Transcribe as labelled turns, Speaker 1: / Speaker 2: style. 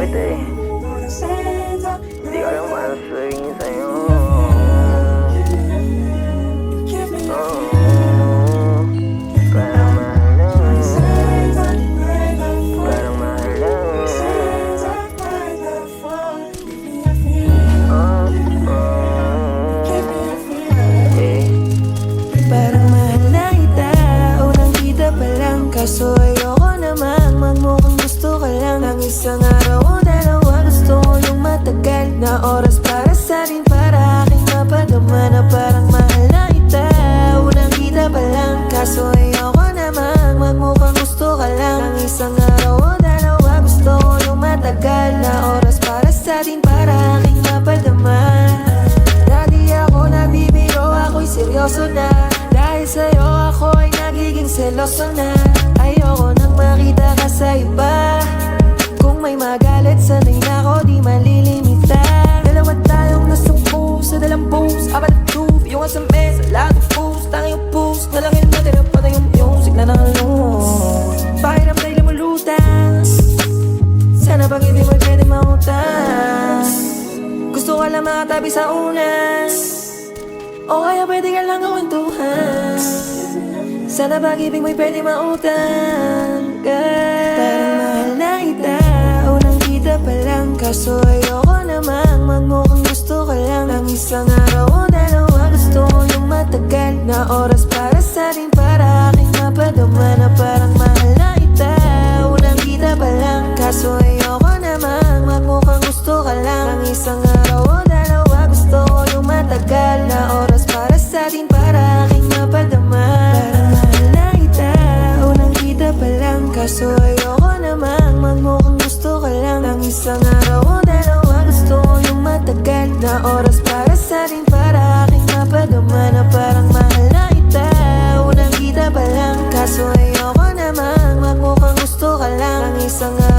Speaker 1: kita eh. Hindi ka lang maswing sa'yo. Parang mahal lang. Parang mahal lang.
Speaker 2: Parang mahal na kita, unang kita pa lang. Kaso ayoko namang magmukhang gusto ka lang. Ang isang araw o dalawa, gusto ko yung matagal na oras para sa atin, para aking mapadama na parang mahal na kita, unang kita pa lang. Kaso ayoko namang magmukhang gusto ka lang. Ang isang araw o dalawa, gusto ko yung matagal na oras para sa atin, para aking mapadama. Dati ako nabibiro, ako'y seryoso na. Dahil sa'yo ako ay nagiging seloso na. Ayoko nang makita ka sa iba. Kung may magalit, sanay na ako, di malilimita. Dalawa tayong nasumpo sa dalang post. Apat at tube, yung sa mesa, lahat ng post. Tangi yung post, nalangin mo, tinapatay yung music na nakalung. Pakiram tayo lumulutan. Sana pag hindi mo pwede mautang. Gusto ka lang makatabi sa unas, o kaya pwede ka lang kawentuhan. Sana pag-ibig mo'y pwede mautang ka. Parang mahal na kita, unang kita pa lang. Kaso ayoko namang magmukhang gusto ka lang. Ang isang araw o dalawa, gusto ko yung matagal na oras para sa atin, para aking mapadama na parang mahal na kita, unang kita pa lang. Kaso ayoko namang magmukhang gusto ka lang. Ang isang araw o dalawa, gusto ko yung matagal na oras para sa atin, para aking mapadama. Parang mahal na kita, unang kita pa lang. Kaso ayoko namang magmukhang gusto ka lang. Ang isang araw o dalawa, gusto ko yung matagal na oras para sa atin, para aking mapadama na parang mahal na kita, unang kita pa lang. Kaso ayoko namang magmukhang gusto ka lang. Ang isang araw